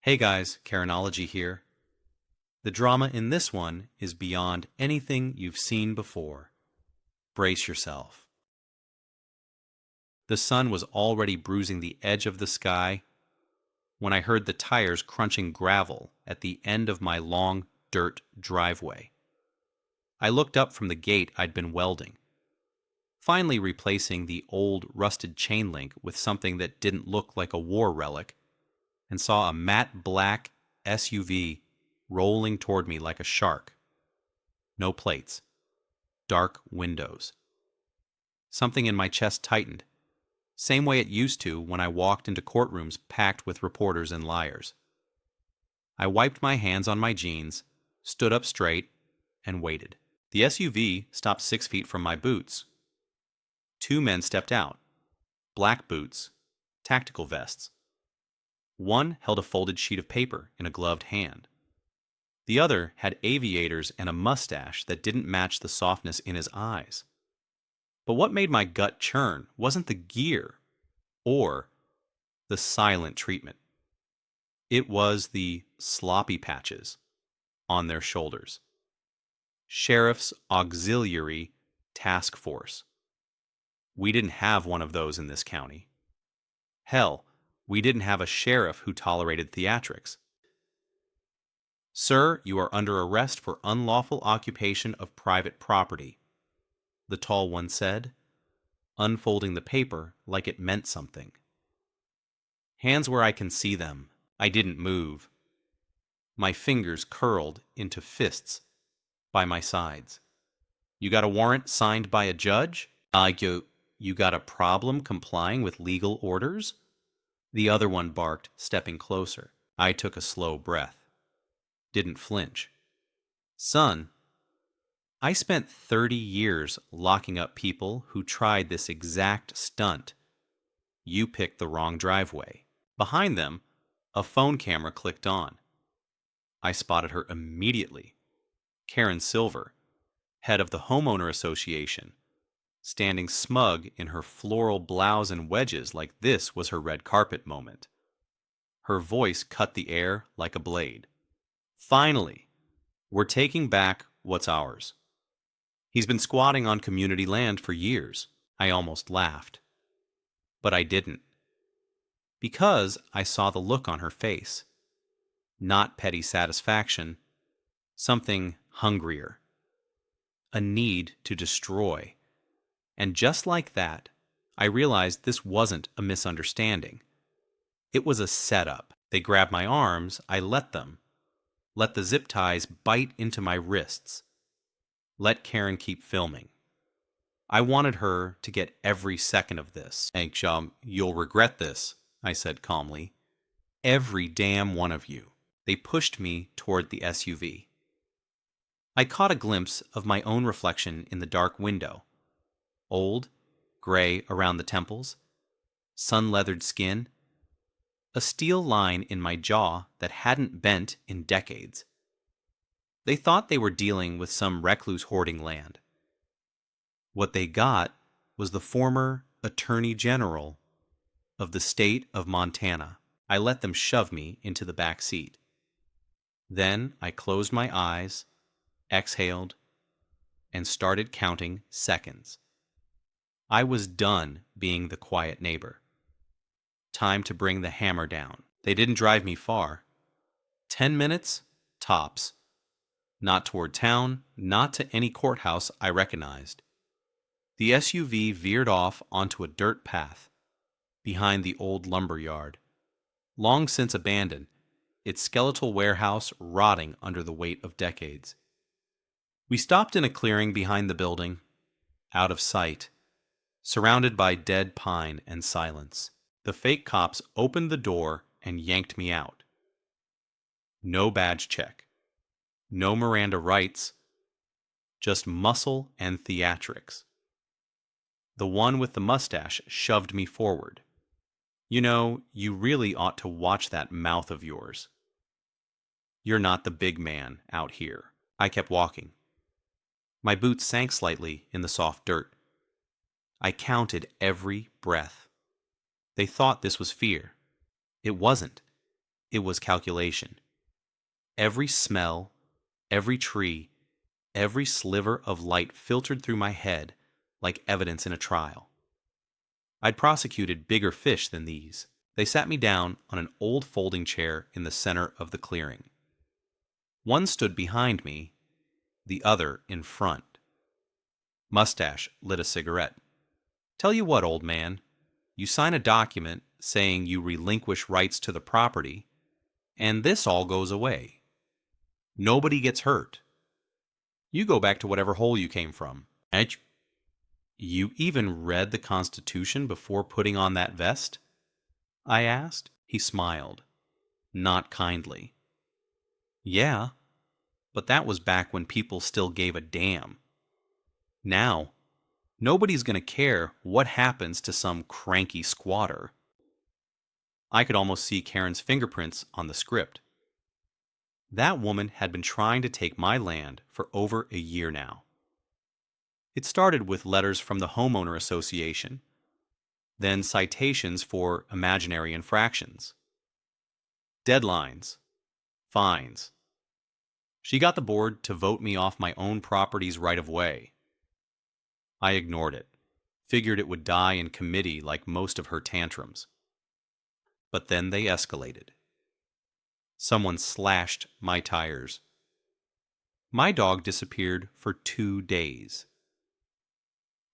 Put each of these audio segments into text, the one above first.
Hey guys, Karenology here. The drama in this one is beyond anything you've seen before. Brace yourself. The sun was already bruising the edge of the sky when I heard the tires crunching gravel at the end of my long dirt driveway. I looked up from the gate I'd been welding, finally replacing the old rusted chain link with something that didn't look like a war relic, and saw a matte black SUV rolling toward me like a shark. No plates. Dark windows. Something in my chest tightened, same way it used to when I walked into courtrooms packed with reporters and liars. I wiped my hands on my jeans, stood up straight, and waited. The SUV stopped 6 feet from my boots. 2 men stepped out. Black boots, tactical vests. One held a folded sheet of paper in a gloved hand. The other had aviators and a mustache that didn't match the softness in his eyes. But what made my gut churn wasn't the gear or the silent treatment. It was the sloppy patches on their shoulders. Sheriff's Auxiliary Task Force. We didn't have one of those in this county. Hell, we didn't have a sheriff who tolerated theatrics. "Sir, you are under arrest for unlawful occupation of private property," the tall one said, unfolding the paper like it meant something. Hands where I can see them. I didn't move. My fingers curled into fists by my sides. "You got a warrant signed by a judge? You got a problem complying with legal orders?" The other one barked, stepping closer. I took a slow breath. Didn't flinch. "Son, I spent 30 years locking up people who tried this exact stunt. You picked the wrong driveway." Behind them, a phone camera clicked on. I spotted her immediately. Karen Silver, head of the Homeowner Association, standing smug in her floral blouse and wedges like this was her red carpet moment. Her voice cut the air like a blade. "Finally, we're taking back what's ours. He's been squatting on community land for years." I almost laughed. But I didn't. Because I saw the look on her face. Not petty satisfaction. Something hungrier. A need to destroy. And just like that, I realized this wasn't a misunderstanding. It was a setup. They grabbed my arms, I let them. Let the zip ties bite into my wrists. Let Karen keep filming. I wanted her to get every second of this. "You'll regret this," I said calmly. "Every damn one of you." They pushed me toward the SUV. I caught a glimpse of my own reflection in the dark window. Old, gray around the temples, sun-leathered skin, a steel line in my jaw that hadn't bent in decades. They thought they were dealing with some recluse hoarding land. What they got was the former Attorney General of the state of Montana. I let them shove me into the back seat. Then I closed my eyes, exhaled, and started counting seconds. I was done being the quiet neighbor. Time to bring the hammer down. They didn't drive me far. 10 minutes, tops. Not toward town, not to any courthouse I recognized. The SUV veered off onto a dirt path behind the old lumber yard, long since abandoned, its skeletal warehouse rotting under the weight of decades. We stopped in a clearing behind the building, out of sight, surrounded by dead pine and silence. The fake cops opened the door and yanked me out. No badge check. No Miranda rights. Just muscle and theatrics. The one with the mustache shoved me forward. "You know, you really ought to watch that mouth of yours. You're not the big man out here." I kept walking. My boots sank slightly in the soft dirt. I counted every breath. They thought this was fear. It wasn't. It was calculation. Every smell, every tree, every sliver of light filtered through my head like evidence in a trial. I'd prosecuted bigger fish than these. They sat me down on an old folding chair in the center of the clearing. One stood behind me, the other in front. Mustache lit a cigarette. "Tell you what, old man, you sign a document saying you relinquish rights to the property, and this all goes away. Nobody gets hurt. You go back to whatever hole you came from." "You even read the Constitution before putting on that vest?" I asked. He smiled, not kindly. "Yeah, but that was back when people still gave a damn. Now, nobody's going to care what happens to some cranky squatter." I could almost see Karen's fingerprints on the script. That woman had been trying to take my land for over a year now. It started with letters from the Homeowner Association, then citations for imaginary infractions, deadlines, fines. She got the board to vote me off my own property's right-of-way. I ignored it, figured it would die in committee like most of her tantrums. But then they escalated. Someone slashed my tires. My dog disappeared for 2 days.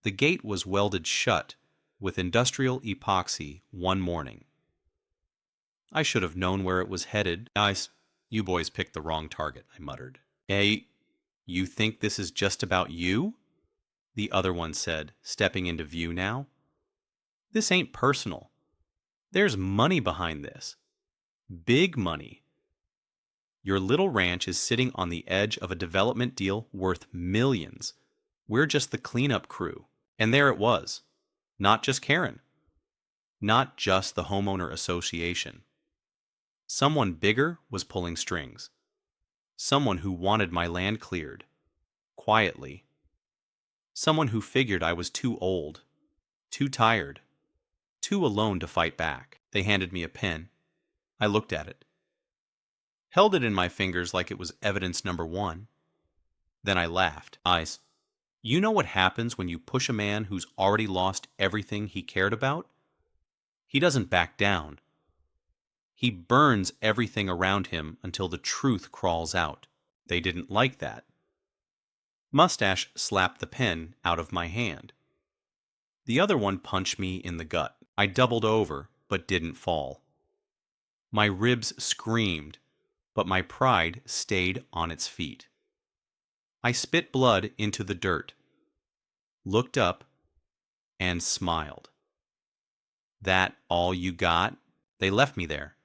The gate was welded shut with industrial epoxy one morning. I should have known where it was headed. You boys picked the wrong target," I muttered. "Hey, you think this is just about you?" the other one said, stepping into view now. "This ain't personal. There's money behind this. Big money. Your little ranch is sitting on the edge of a development deal worth millions. We're just the cleanup crew." And there it was. Not just Karen. Not just the Homeowner Association. Someone bigger was pulling strings. Someone who wanted my land cleared. Quietly. Someone who figured I was too old, too tired, too alone to fight back. They handed me a pen. I looked at it. Held it in my fingers like it was evidence number 1. Then I laughed. You know what happens when you push a man who's already lost everything he cared about? He doesn't back down. He burns everything around him until the truth crawls out. They didn't like that. Mustache slapped the pen out of my hand. The other one punched me in the gut. I doubled over, but didn't fall. My ribs screamed, but my pride stayed on its feet. I spit blood into the dirt, looked up, and smiled. "That all you got?" They left me there.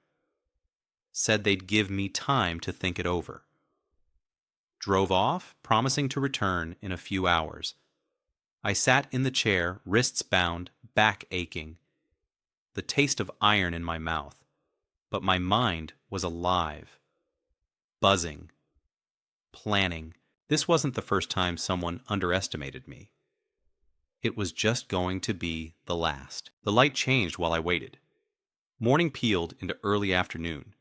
Said they'd give me time to think it over. Drove off, promising to return in a few hours. I sat in the chair, wrists bound, back aching, the taste of iron in my mouth, but my mind was alive, buzzing, planning. This wasn't the first time someone underestimated me. It was just going to be the last. The light changed while I waited. Morning peeled into early afternoon,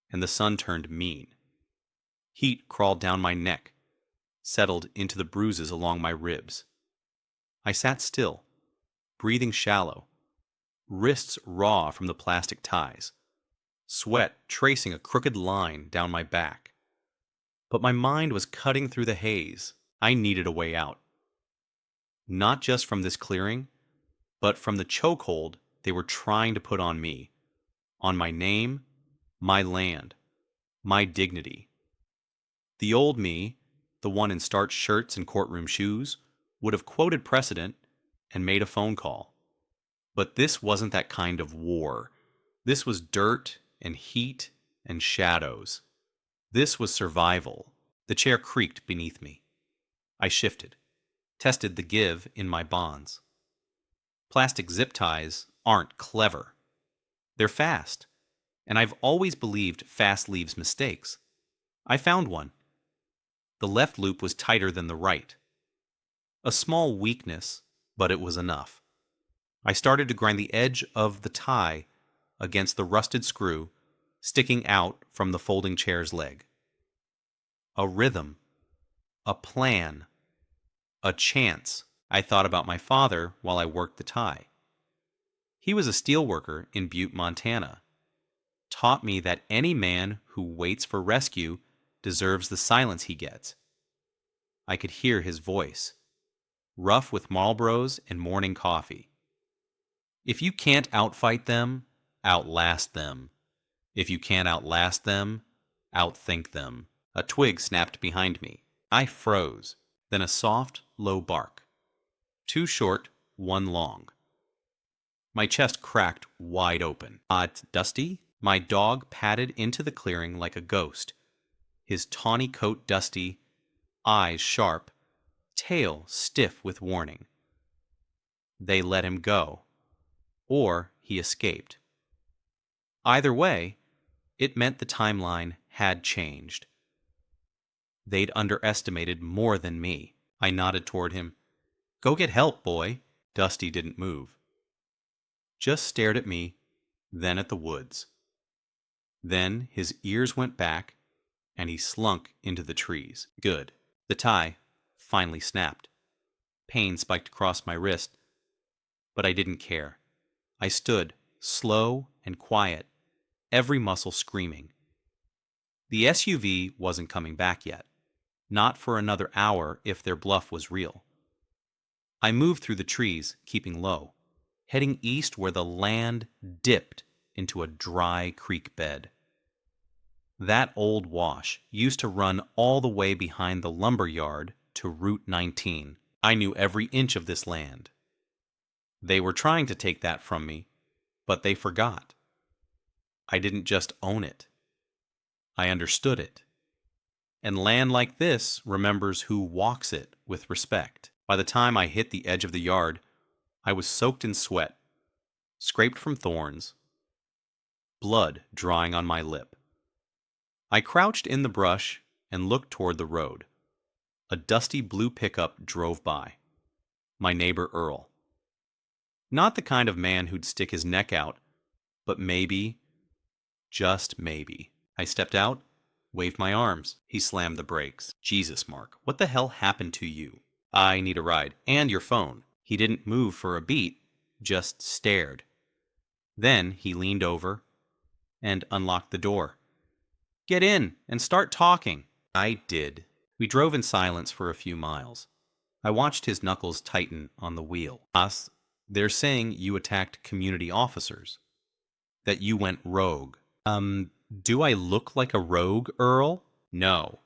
and the sun turned mean. Heat crawled down my neck, settled into the bruises along my ribs. I sat still, breathing shallow, wrists raw from the plastic ties, sweat tracing a crooked line down my back. But my mind was cutting through the haze. I needed a way out. Not just from this clearing, but from the chokehold they were trying to put on me, on my name, my land, my dignity. The old me, the one in starched shirts and courtroom shoes, would have quoted precedent and made a phone call. But this wasn't that kind of war. This was dirt and heat and shadows. This was survival. The chair creaked beneath me. I shifted, tested the give in my bonds. Plastic zip ties aren't clever. They're fast, and I've always believed fast leaves mistakes. I found one. The left loop was tighter than the right. A small weakness, but it was enough. I started to grind the edge of the tie against the rusted screw sticking out from the folding chair's leg. A rhythm, a plan, a chance. I thought about my father while I worked the tie. He was a steelworker in Butte, Montana. Taught me that any man who waits for rescue deserves the silence he gets. I could hear his voice, rough with Marlboros and morning coffee. If you can't outfight them, outlast them. If you can't outlast them, outthink them. A twig snapped behind me. I froze, then a soft, low bark. 2 short, 1 long. My chest cracked wide open. Dusty? My dog padded into the clearing like a ghost. His tawny coat dusty, eyes sharp, tail stiff with warning. They let him go, or he escaped. Either way, it meant the timeline had changed. They'd underestimated more than me. I nodded toward him. Go get help, boy. Dusty didn't move. Just stared at me, then at the woods. Then his ears went back, and he slunk into the trees. Good. The tie finally snapped. Pain spiked across my wrist, but I didn't care. I stood, slow and quiet, every muscle screaming. The SUV wasn't coming back yet. Not for another hour if their bluff was real. I moved through the trees, keeping low, heading east where the land dipped into a dry creek bed. That old wash used to run all the way behind the lumber yard to Route 19. I knew every inch of this land. They were trying to take that from me, but they forgot. I didn't just own it. I understood it. And land like this remembers who walks it with respect. By the time I hit the edge of the yard, I was soaked in sweat, scraped from thorns, blood drying on my lip. I crouched in the brush and looked toward the road. A dusty blue pickup drove by. My neighbor Earl. Not the kind of man who'd stick his neck out, but maybe, just maybe. I stepped out, waved my arms. He slammed the brakes. Jesus, Mark, what the hell happened to you? I need a ride, and your phone. He didn't move for a beat, just stared. Then he leaned over and unlocked the door. Get in and start talking. I did. We drove in silence for a few miles. I watched his knuckles tighten on the wheel. They're saying you attacked community officers. That you went rogue. Do I look like a rogue, Earl? No.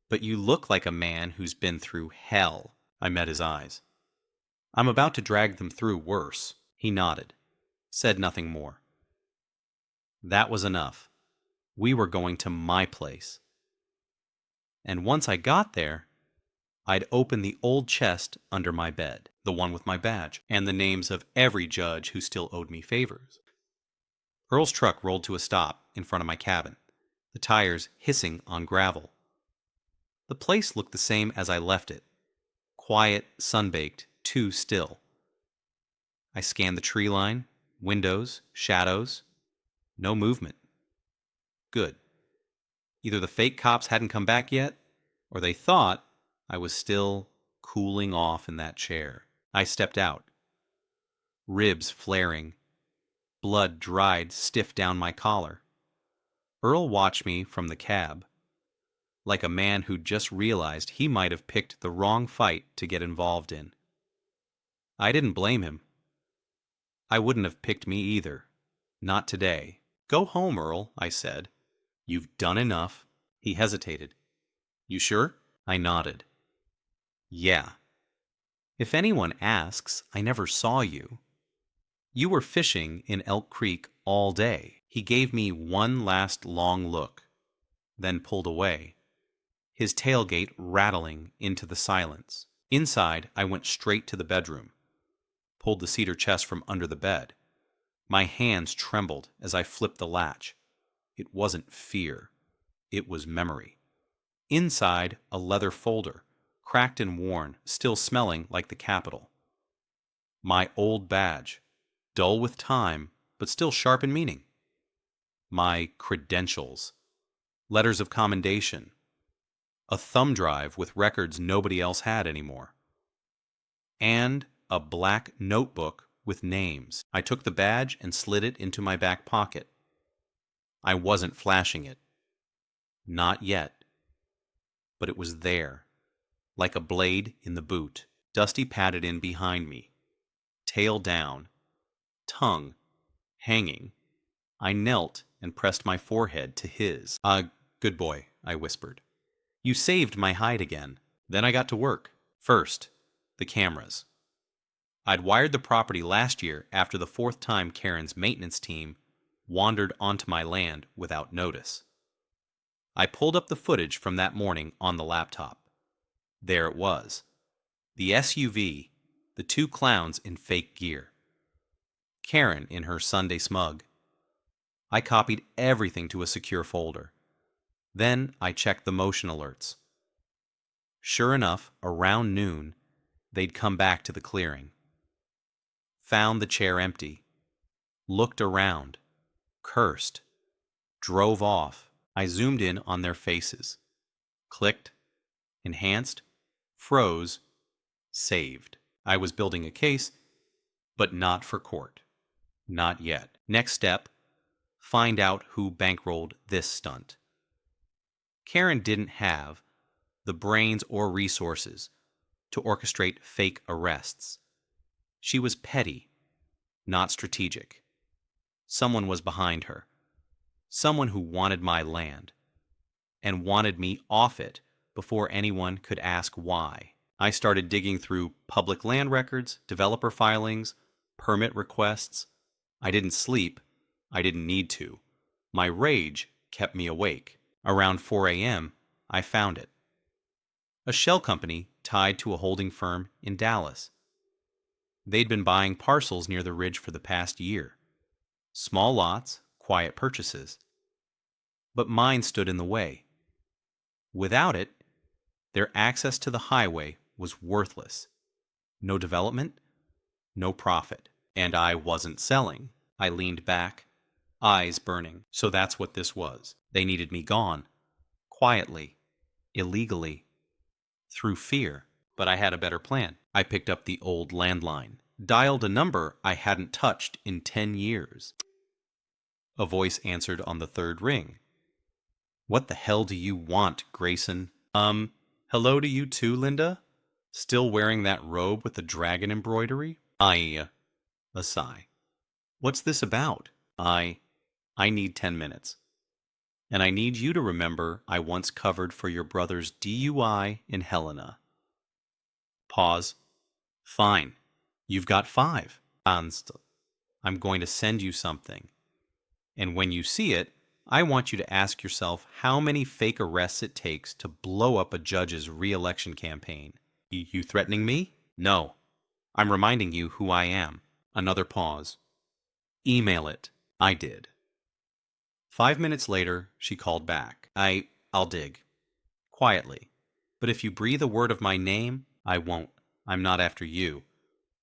But you look like a man who's been through hell. I met his eyes. I'm about to drag them through worse. He nodded. Said nothing more. That was enough. We were going to my place. And once I got there, I'd open the old chest under my bed, the one with my badge, and the names of every judge who still owed me favors. Earl's truck rolled to a stop in front of my cabin, the tires hissing on gravel. The place looked the same as I left it, quiet, sun-baked, too still. I scanned the tree line, windows, shadows. No movement. Good. Either the fake cops hadn't come back yet, or they thought I was still cooling off in that chair. I stepped out, ribs flaring, blood dried stiff down my collar. Earl watched me from the cab, like a man who'd just realized he might have picked the wrong fight to get involved in. I didn't blame him. I wouldn't have picked me either. Not today. Go home, Earl, I said. You've done enough. He hesitated. You sure? I nodded. Yeah. If anyone asks, I never saw you. You were fishing in Elk Creek all day. He gave me one last long look, then pulled away, his tailgate rattling into the silence. Inside, I went straight to the bedroom, pulled the cedar chest from under the bed. My hands trembled as I flipped the latch. It wasn't fear. It was memory. Inside, a leather folder, cracked and worn, still smelling like the Capitol. My old badge, dull with time, but still sharp in meaning. My credentials, letters of commendation, a thumb drive with records nobody else had anymore, and a black notebook with names. I took the badge and slid it into my back pocket. I wasn't flashing it. Not yet. But it was there, like a blade in the boot. Dusty padded in behind me, tail down, tongue hanging. I knelt and pressed my forehead to his. Good boy, I whispered. You saved my hide again. Then I got to work. First, the cameras. I'd wired the property last year after the fourth time Karen's maintenance team wandered onto my land without notice. I pulled up the footage from that morning on the laptop. There it was. The SUV, the two clowns in fake gear. Karen in her Sunday smug. I copied everything to a secure folder. Then I checked the motion alerts. Sure enough, around noon, they'd come back to the clearing. Found the chair empty. Looked around. Cursed. Drove off. I zoomed in on their faces. Clicked. Enhanced. Froze. Saved. I was building a case, but not for court. Not yet. Next step, find out who bankrolled this stunt. Karen didn't have the brains or resources to orchestrate fake arrests. She was petty, not strategic. Someone was behind her. Someone who wanted my land and wanted me off it before anyone could ask why. I started digging through public land records, developer filings, permit requests. I didn't sleep. I didn't need to. My rage kept me awake. Around 4 a.m., I found it. A shell company tied to a holding firm in Dallas. They'd been buying parcels near the ridge for the past year. Small lots, quiet purchases. But mine stood in the way. Without it, their access to the highway was worthless. No development, no profit. And I wasn't selling. I leaned back, eyes burning. So that's what this was. They needed me gone. Quietly. Illegally. Through fear. But I had a better plan. I picked up the old landline. Dialed a number I hadn't touched in 10 years. A voice answered on the third ring. What the hell do you want, Grayson? Hello to you too, Linda? Still wearing that robe with the dragon embroidery? A sigh. What's this about? I need 10 minutes. And I need you to remember I once covered for your brother's DUI in Helena. Pause. Fine. You've got 5. I'm going to send you something. And when you see it, I want you to ask yourself how many fake arrests it takes to blow up a judge's re-election campaign. You threatening me? No. I'm reminding you who I am. Another pause. Email it. I did. 5 minutes later, she called back. I'll dig. Quietly. But if you breathe a word of my name, I won't. I'm not after you.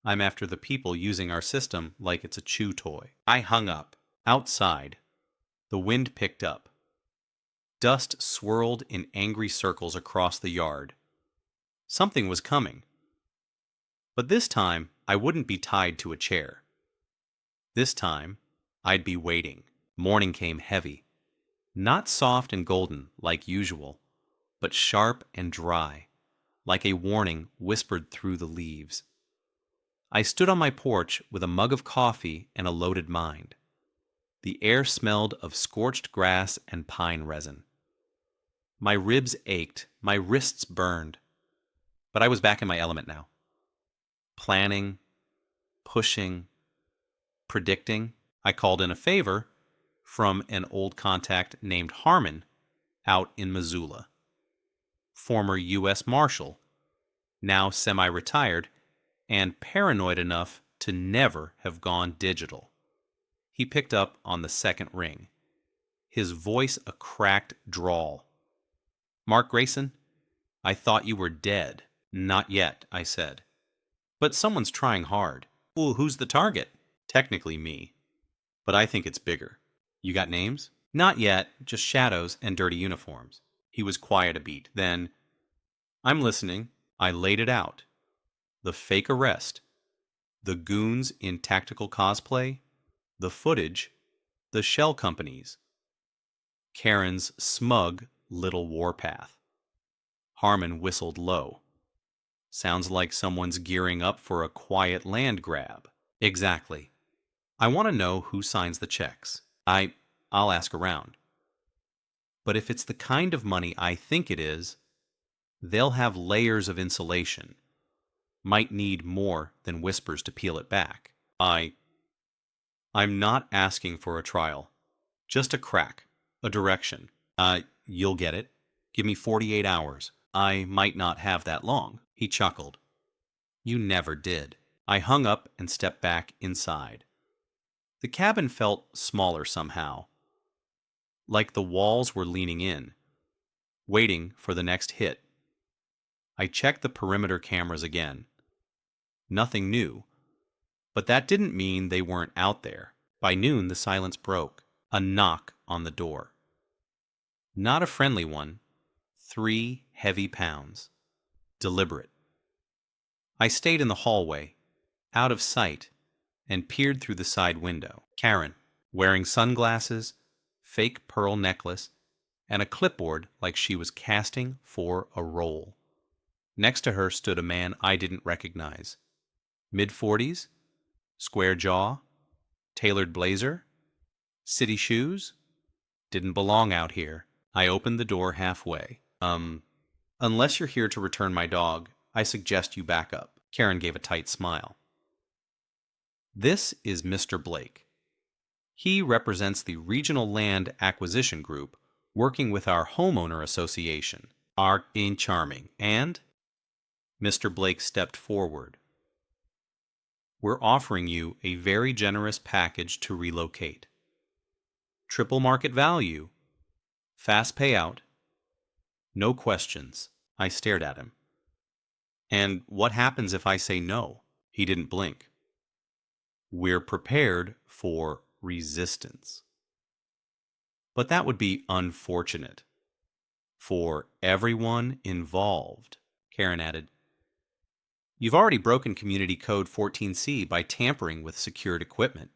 I'm after the people using our system like it's a chew toy. I hung up. Outside, the wind picked up. Dust swirled in angry circles across the yard. Something was coming. But this time, I wouldn't be tied to a chair. This time, I'd be waiting. Morning came heavy. Not soft and golden like usual, but sharp and dry, like a warning whispered through the leaves. I stood on my porch with a mug of coffee and a loaded mind. The air smelled of scorched grass and pine resin. My ribs ached, my wrists burned. But I was back in my element now. Planning, pushing, predicting. I called in a favor from an old contact named Harmon out in Missoula. Former U.S. Marshal, now semi-retired, and paranoid enough to never have gone digital. He picked up on the second ring, his voice a cracked drawl. Mark Grayson, I thought you were dead. Not yet, I said. But someone's trying hard. Well, who's the target? Technically me. but I think it's bigger. You got names? Not yet, just shadows and dirty uniforms. He was quiet a beat. Then, I'm listening. I laid it out. The fake arrest, the goons in tactical cosplay, the footage, the shell companies, Karen's smug little warpath. Harmon whistled low. Sounds like someone's gearing up for a quiet land grab. Exactly. I want to know who signs the checks. I'll ask around. But if it's the kind of money I think it is, they'll have layers of insulation. Might need more than whispers to peel it back. I'm not asking for a trial. Just a crack, a direction. You'll get it. Give me 48 hours. I might not have that long. He chuckled. You never did. I hung up and stepped back inside. The cabin felt smaller somehow, like the walls were leaning in, waiting for the next hit. I checked the perimeter cameras again. Nothing new, but that didn't mean they weren't out there. By noon, the silence broke. A knock on the door. Not a friendly one. 3 heavy pounds. Deliberate. I stayed in the hallway, out of sight, and peered through the side window. Karen, wearing sunglasses, fake pearl necklace, and a clipboard like she was casting for a role. Next to her stood a man I didn't recognize. Mid-40s, square jaw, tailored blazer, city shoes. Didn't belong out here. I opened the door halfway. Unless you're here to return my dog, I suggest you back up. Karen gave a tight smile. This is Mr. Blake. He represents the Regional Land Acquisition Group working with our Homeowner Association. Art in charming. And? Mr. Blake stepped forward. We're offering you a very generous package to relocate. Triple market value. Fast payout. No questions. I stared at him. And what happens if I say no? He didn't blink. We're prepared for resistance. But that would be unfortunate. For everyone involved, Karen added. You've already broken Community Code 14C by tampering with secured equipment.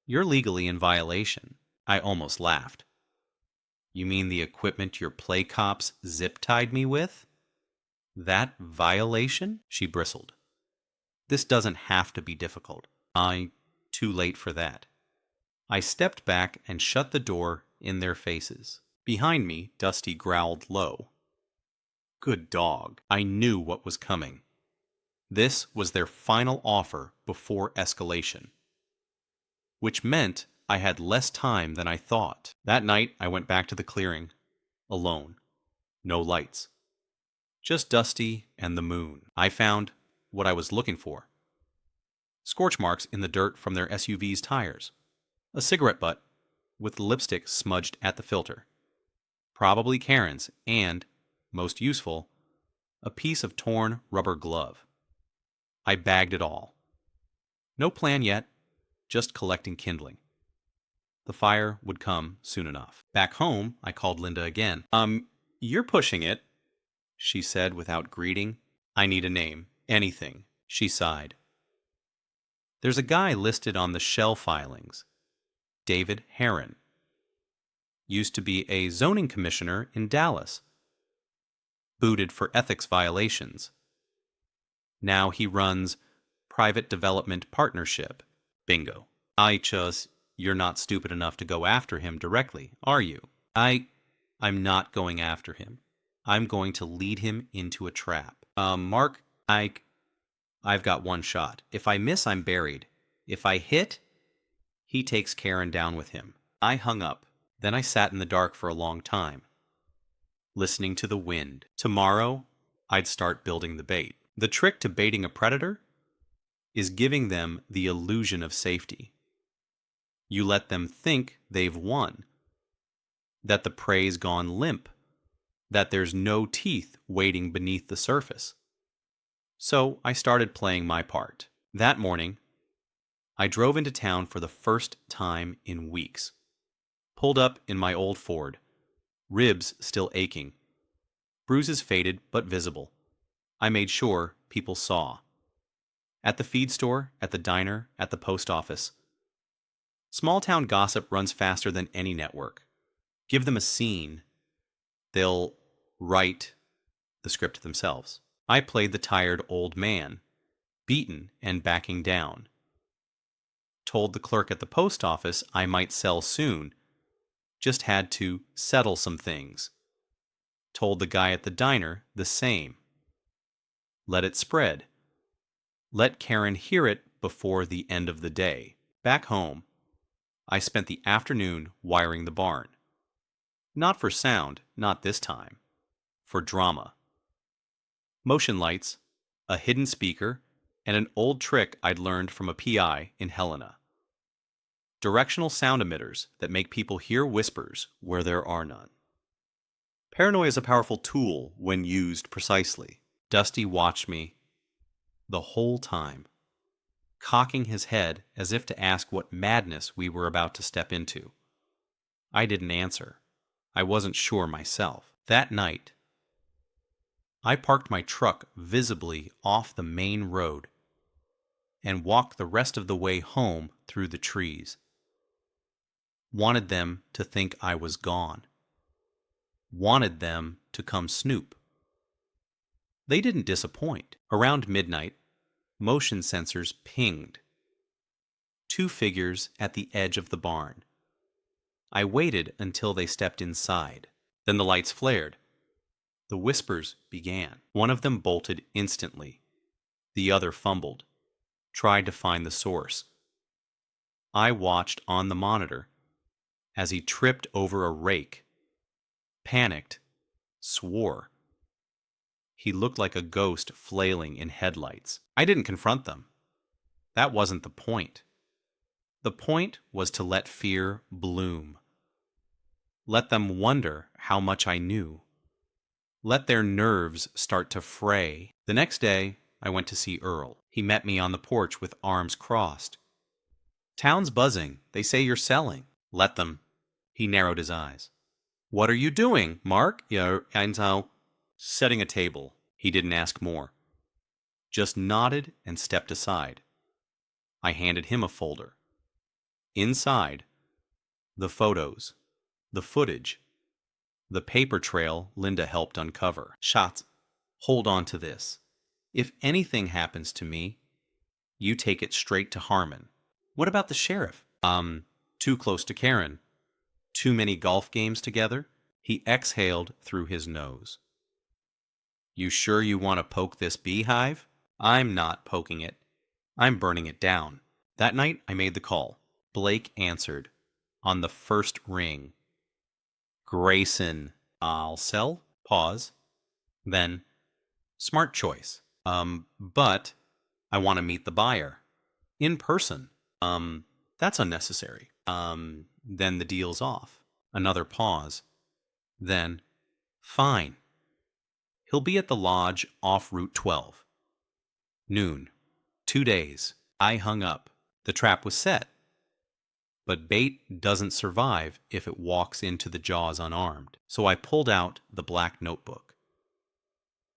You're legally in violation. I almost laughed. You mean the equipment your play cops zip-tied me with? That violation? She bristled. This doesn't have to be difficult. Too late for that. I stepped back and shut the door in their faces. Behind me, Dusty growled low. Good dog. I knew what was coming. This was their final offer before escalation, which meant I had less time than I thought. That night, I went back to the clearing, alone. No lights. Just Dusty and the moon. I found what I was looking for. Scorch marks in the dirt from their SUV's tires. A cigarette butt with lipstick smudged at the filter. Probably Karen's, and, most useful, a piece of torn rubber glove. I bagged it all. No plan yet, just collecting kindling. The fire would come soon enough. Back home, I called Linda again. You're pushing it, she said without greeting. I need a name. Anything. She sighed. There's a guy listed on the shell filings. David Heron. Used to be a zoning commissioner in Dallas. Booted for ethics violations. Now he runs Private Development Partnership. Bingo. You're not stupid enough to go after him directly, are you? I'm not going after him. I'm going to lead him into a trap. Mark, I've got one shot. If I miss, I'm buried. If I hit, he takes Karen down with him. I hung up. Then I sat in the dark for a long time, listening to the wind. Tomorrow, I'd start building the bait. The trick to baiting a predator is giving them the illusion of safety. You let them think they've won, that the prey's gone limp, that there's no teeth waiting beneath the surface. So I started playing my part. That morning, I drove into town for the first time in weeks. Pulled up in my old Ford, ribs still aching, bruises faded but visible. I made sure people saw. At the feed store, at the diner, at the post office. Small town gossip runs faster than any network. Give them a scene, they'll write the script themselves. I played the tired old man, beaten and backing down. Told the clerk at the post office I might sell soon, just had to settle some things. Told the guy at the diner the same. Let it spread. Let Karen hear it before the end of the day. Back home, I spent the afternoon wiring the barn. Not for sound, not this time. For drama. Motion lights, a hidden speaker, and an old trick I'd learned from a PI in Helena. Directional sound emitters that make people hear whispers where there are none. Paranoia is a powerful tool when used precisely. Dusty watched me the whole time, cocking his head as if to ask what madness we were about to step into. I didn't answer. I wasn't sure myself. That night, I parked my truck visibly off the main road and walked the rest of the way home through the trees. Wanted them to think I was gone. Wanted them to come snoop. They didn't disappoint. Around midnight, motion sensors pinged. 2 figures at the edge of the barn. I waited until they stepped inside. Then the lights flared. The whispers began. One of them bolted instantly. The other fumbled, tried to find the source. I watched on the monitor as he tripped over a rake, panicked, swore. He looked like a ghost flailing in headlights. I didn't confront them. That wasn't the point. The point was to let fear bloom. Let them wonder how much I knew. Let their nerves start to fray. The next day, I went to see Earl. He met me on the porch with arms crossed. Town's buzzing. They say you're selling. Let them. He narrowed his eyes. What are you doing, Mark? Yeah, I'm setting a table. He didn't ask more. Just nodded and stepped aside. I handed him a folder. Inside, the photos, the footage, the paper trail Linda helped uncover. Schatz, hold on to this. If anything happens to me, you take it straight to Harmon. What about the sheriff? Too close to Karen. Too many golf games together? He exhaled through his nose. You sure you want to poke this beehive? I'm not poking it. I'm burning it down. That night, I made the call. Blake answered. On the first ring. Grayson. I'll sell. Pause. Then, smart choice. But I want to meet the buyer. In person. That's unnecessary. Then the deal's off. Another pause. Then, fine. He'll be at the lodge off Route 12. Noon. 2 days. I hung up. The trap was set. But bait doesn't survive if it walks into the jaws unarmed. So I pulled out the black notebook.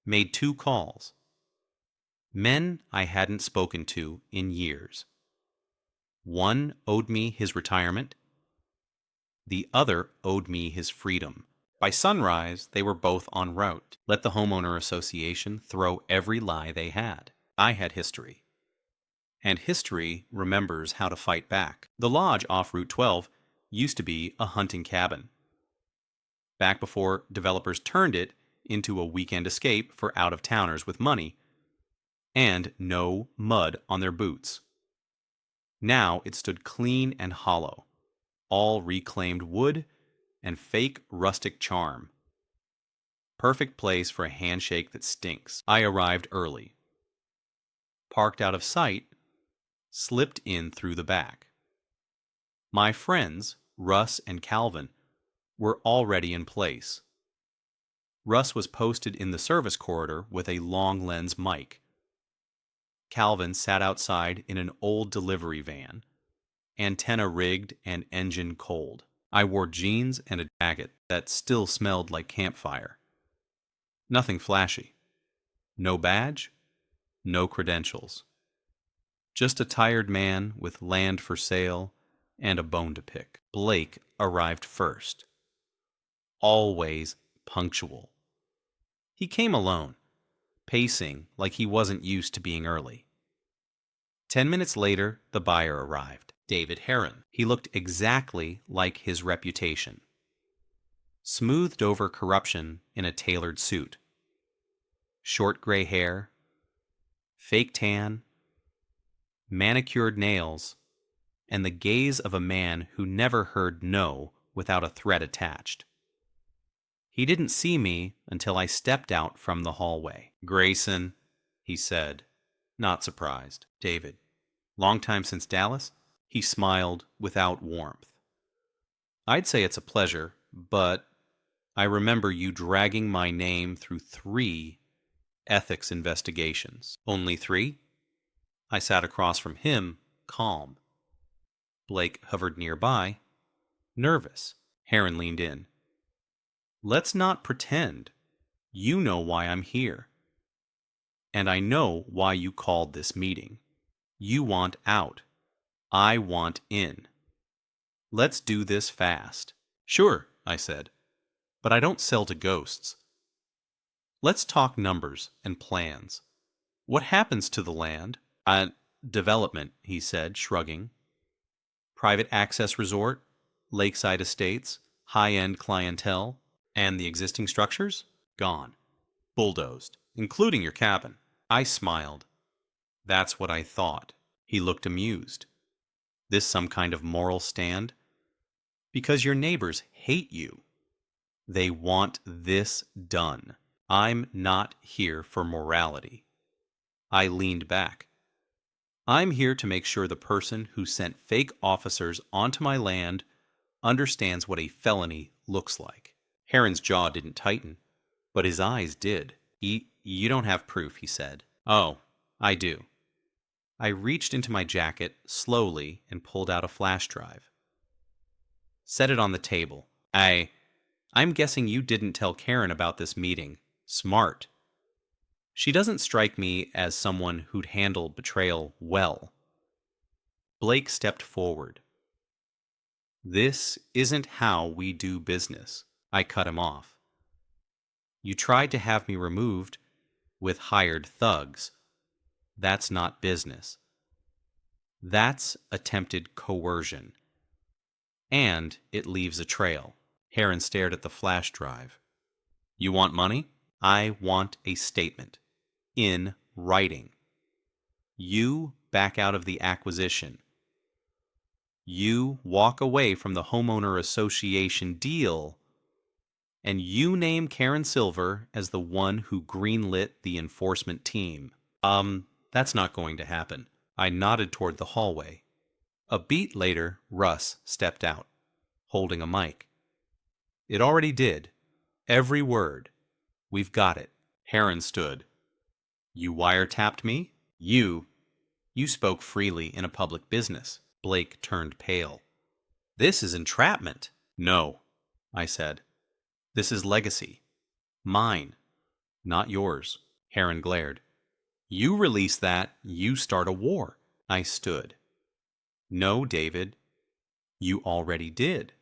Made 2 calls. Men I hadn't spoken to in years. One owed me his retirement. The other owed me his freedom. By sunrise, they were both en route. Let the Homeowner Association throw every lie they had. I had history. And history remembers how to fight back. The lodge off Route 12 used to be a hunting cabin. Back before developers turned it into a weekend escape for out-of-towners with money and no mud on their boots. Now it stood clean and hollow, all reclaimed wood and fake rustic charm. Perfect place for a handshake that stinks. I arrived early. Parked out of sight, slipped in through the back. My friends, Russ and Calvin, were already in place. Russ was posted in the service corridor with a long lens mic. Calvin sat outside in an old delivery van, antenna rigged and engine cold. I wore jeans and a jacket that still smelled like campfire. Nothing flashy. No badge, no credentials. Just a tired man with land for sale and a bone to pick. Blake arrived first. Always punctual. He came alone, pacing like he wasn't used to being early. 10 minutes later, the buyer arrived. David Heron. He looked exactly like his reputation. Smoothed over corruption in a tailored suit. Short gray hair, fake tan, manicured nails, and the gaze of a man who never heard no without a threat attached. He didn't see me until I stepped out from the hallway. "Grayson," he said, not surprised. "David, long time since Dallas?" He smiled without warmth. "I'd say it's a pleasure, but I remember you dragging my name through 3 ethics investigations." "Only 3?" I sat across from him, calm. Blake hovered nearby, nervous. Heron leaned in. "Let's not pretend. You know why I'm here. And I know why you called this meeting. You want out. I want in. Let's do this fast." "Sure," I said, "but I don't sell to ghosts. Let's talk numbers and plans. What happens to the land?" Development," he said, shrugging. "Private access resort, lakeside estates, high-end clientele, and the existing structures? Gone. Bulldozed, including your cabin." I smiled. "That's what I thought." He looked amused. "This some kind of moral stand?" "Because your neighbors hate you. They want this done. I'm not here for morality." I leaned back. "I'm here to make sure the person who sent fake officers onto my land understands what a felony looks like." Heron's jaw didn't tighten, but his eyes did. You don't have proof," he said. "Oh, I do." I reached into my jacket slowly and pulled out a flash drive. Set it on the table. I'm guessing you didn't tell Karen about this meeting. Smart. She doesn't strike me as someone who'd handle betrayal well." Blake stepped forward. "This isn't how we do business." I cut him off. "You tried to have me removed with hired thugs. That's not business. That's attempted coercion. And it leaves a trail." Heron stared at the flash drive. "You want money?" "I want a statement. In writing. You back out of the acquisition. You walk away from the Homeowner Association deal, and you name Karen Silver as the one who greenlit the enforcement team." That's not going to happen." I nodded toward the hallway. A beat later, Russ stepped out, holding a mic. "It already did. Every word. We've got it." Heron stood. "You wiretapped me? You spoke freely in a public business." Blake turned pale. "This is entrapment." "No," I said. "This is legacy. Mine, not yours." Heron glared. "You release that, you start a war." I stood. "No, David. You already did.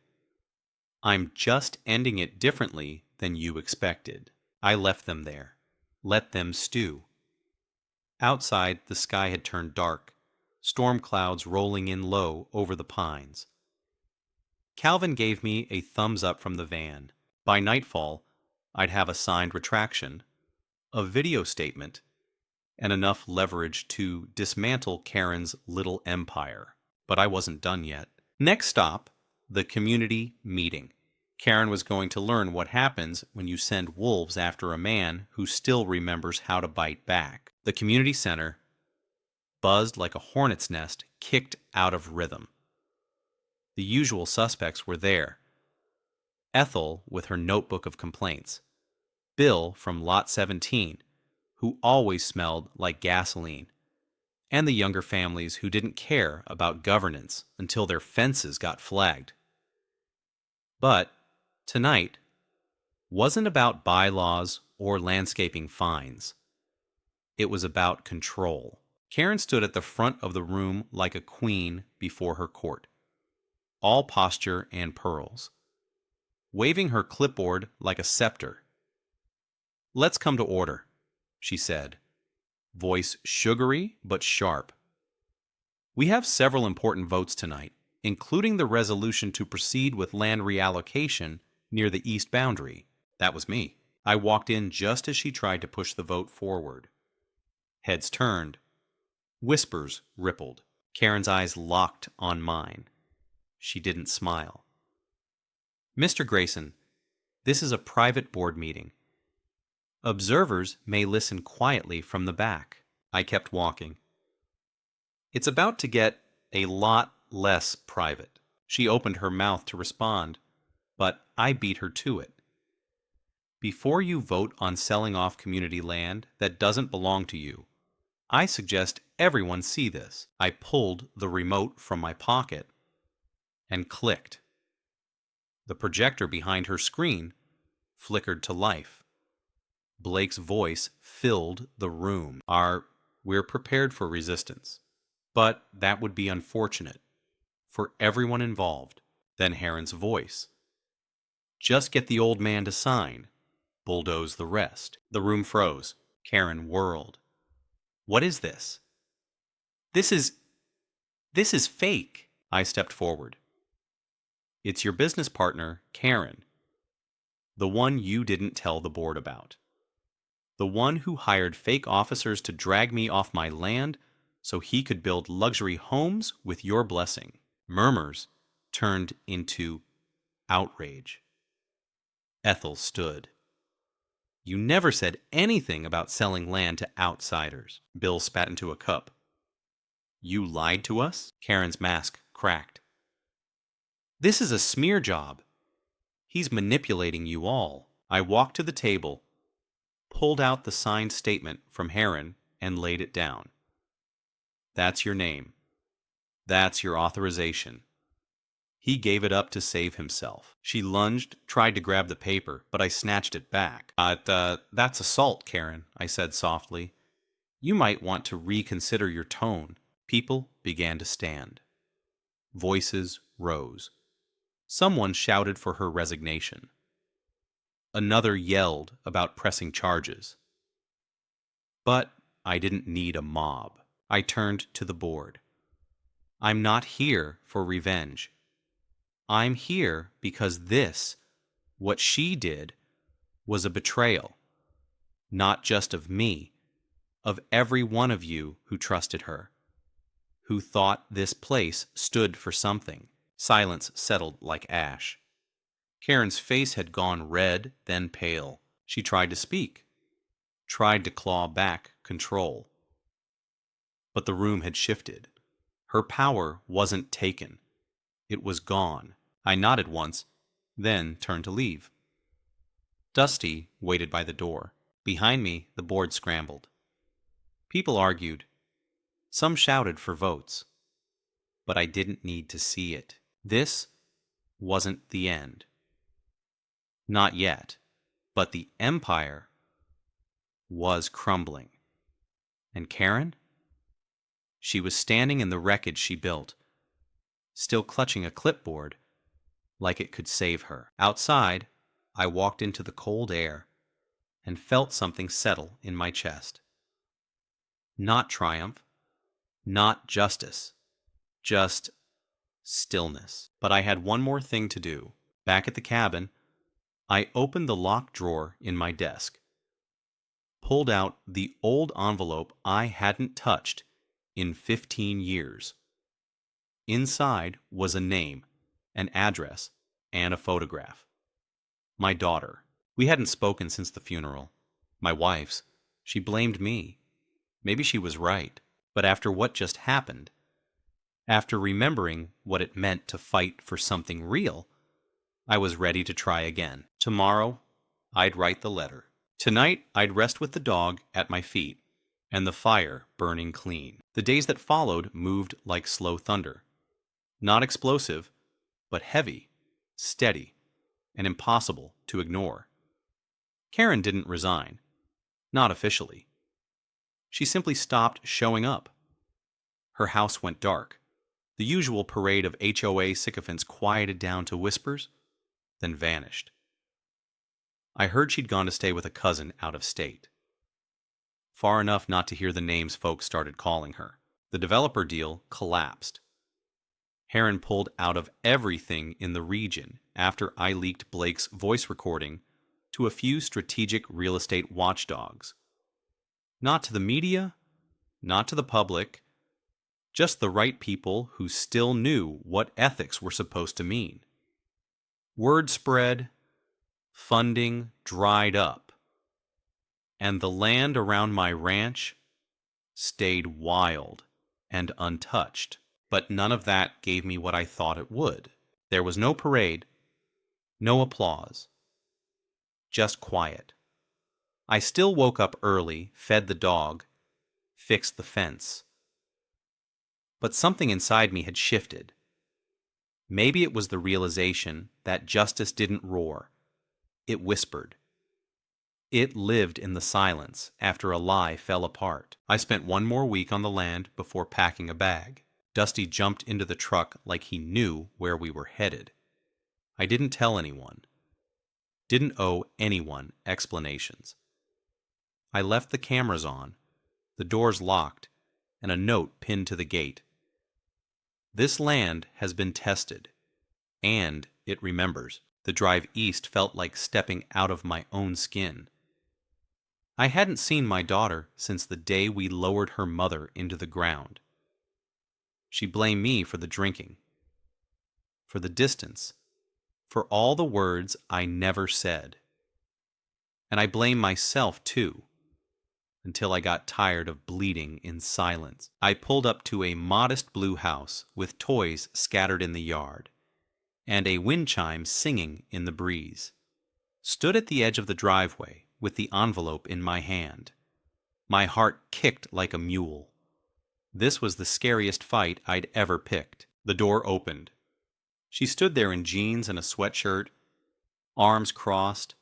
I'm just ending it differently than you expected." I left them there. Let them stew. Outside, the sky had turned dark, storm clouds rolling in low over the pines. Calvin gave me a thumbs up from the van. By nightfall, I'd have a signed retraction, a video statement, and enough leverage to dismantle Karen's little empire. But I wasn't done yet. Next stop, the community meeting. Karen was going to learn what happens when you send wolves after a man who still remembers how to bite back. The community center, buzzed like a hornet's nest, kicked out of rhythm. The usual suspects were there. Ethel with her notebook of complaints. Bill from Lot 17, who always smelled like gasoline. and the younger families who didn't care about governance until their fences got flagged. But tonight wasn't about bylaws or landscaping fines. It was about control. Karen stood at the front of the room like a queen before her court, all posture and pearls, waving her clipboard like a scepter. "Let's come to order," she said, voice sugary but sharp. "We have several important votes tonight, including the resolution to proceed with land reallocation near the east boundary." That was me. I walked in just as she tried to push the vote forward. Heads turned. Whispers rippled. Karen's eyes locked on mine. She didn't smile. "Mr. Grayson, this is a private board meeting. Observers may listen quietly from the back." I kept walking. "It's about to get a lot less private." She opened her mouth to respond, but I beat her to it. "Before you vote on selling off community land that doesn't belong to you, I suggest everyone see this." I pulled the remote from my pocket and clicked. The projector behind her screen flickered to life. Blake's voice filled the room. "We're prepared for resistance, but that would be unfortunate for everyone involved." Then Heron's voice. "Just get the old man to sign. Bulldoze the rest." The room froze. Karen whirled. "What is this?" This is fake." I stepped forward. "It's your business partner, Karen. The one you didn't tell the board about. The one who hired fake officers to drag me off my land so he could build luxury homes with your blessing." Murmurs turned into outrage. Ethel stood. "You never said anything about selling land to outsiders." Bill spat into a cup. "You lied to us?" Karen's mask cracked. "This is a smear job. He's manipulating you all." I walked to the table, pulled out the signed statement from Heron, and laid it down. "That's your name. That's your authorization. He gave it up to save himself." She lunged, tried to grab the paper, but I snatched it back. That's assault, Karen," I said softly. "You might want to reconsider your tone." People began to stand. Voices rose. Someone shouted for her resignation. Another yelled about pressing charges. But I didn't need a mob. I turned to the board. "I'm not here for revenge. I'm here because what she did, was a betrayal. Not just of me, of every one of you who trusted her, who thought this place stood for something." Silence settled like ash. Karen's face had gone red, then pale. She tried to speak, tried to claw back control. But the room had shifted. Her power wasn't taken. It was gone. I nodded once, then turned to leave. Dusty waited by the door. Behind me, the board scrambled. People argued. Some shouted for votes. But I didn't need to see it. This wasn't the end. Not yet. But the empire was crumbling. And Karen? She was standing in the wreckage she built, still clutching a clipboard, like it could save her. Outside, I walked into the cold air and felt something settle in my chest. Not triumph, not justice, just stillness. But I had one more thing to do. Back at the cabin, I opened the locked drawer in my desk, pulled out the old envelope I hadn't touched in 15 years. Inside was a name, an address, and a photograph. My daughter. We hadn't spoken since the funeral. My wife's. She blamed me. Maybe she was right. But after what just happened, after remembering what it meant to fight for something real, I was ready to try again. Tomorrow, I'd write the letter. Tonight, I'd rest with the dog at my feet, and the fire burning clean. The days that followed moved like slow thunder. Not explosive, but heavy, steady, and impossible to ignore. Karen didn't resign. Not officially. She simply stopped showing up. Her house went dark. The usual parade of HOA sycophants quieted down to whispers, then vanished. I heard she'd gone to stay with a cousin out of state. Far enough not to hear the names folks started calling her. The developer deal collapsed. Heron pulled out of everything in the region after I leaked Blake's voice recording to a few strategic real estate watchdogs. Not to the media, not to the public, just the right people who still knew what ethics were supposed to mean. Word spread, funding dried up, and the land around my ranch stayed wild and untouched. But none of that gave me what I thought it would. There was no parade, no applause, just quiet. I still woke up early, fed the dog, fixed the fence. But something inside me had shifted. Maybe it was the realization that justice didn't roar. It whispered. It lived in the silence after a lie fell apart. I spent one more week on the land before packing a bag. Dusty jumped into the truck like he knew where we were headed. I didn't tell anyone. Didn't owe anyone explanations. I left the cameras on, the doors locked, and a note pinned to the gate. This land has been tested, and it remembers. The drive east felt like stepping out of my own skin. I hadn't seen my daughter since the day we lowered her mother into the ground. She blamed me for the drinking, for the distance, for all the words I never said. And I blame myself too, until I got tired of bleeding in silence. I pulled up to a modest blue house with toys scattered in the yard, and a wind chime singing in the breeze. Stood at the edge of the driveway with the envelope in my hand. My heart kicked like a mule. This was the scariest fight I'd ever picked. The door opened. She stood there in jeans and a sweatshirt, arms crossed,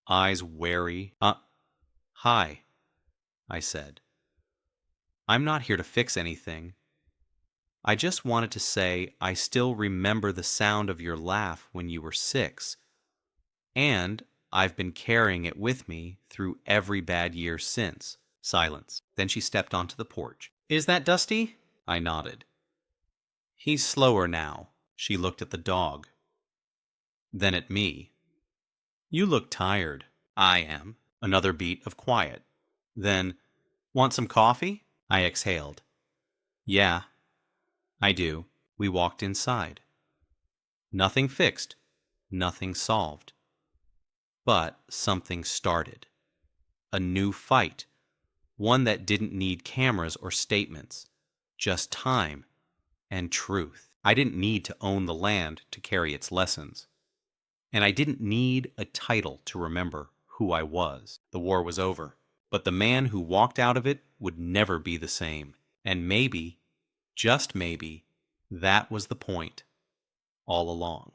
eyes wary. Hi, I said. I'm not here to fix anything. I just wanted to say I still remember the sound of your laugh when you were 6, and I've been carrying it with me through every bad year since. Silence. Then she stepped onto the porch. Is that Dusty? I nodded. He's slower now. She looked at the dog. Then at me. You look tired. I am. Another beat of quiet. Then, want some coffee? I exhaled. Yeah, I do. We walked inside. Nothing fixed. Nothing solved. But something started. A new fight. One that didn't need cameras or statements. Just time and truth. I didn't need to own the land to carry its lessons. And I didn't need a title to remember who I was. The war was over. But the man who walked out of it would never be the same. And maybe, just maybe, that was the point all along.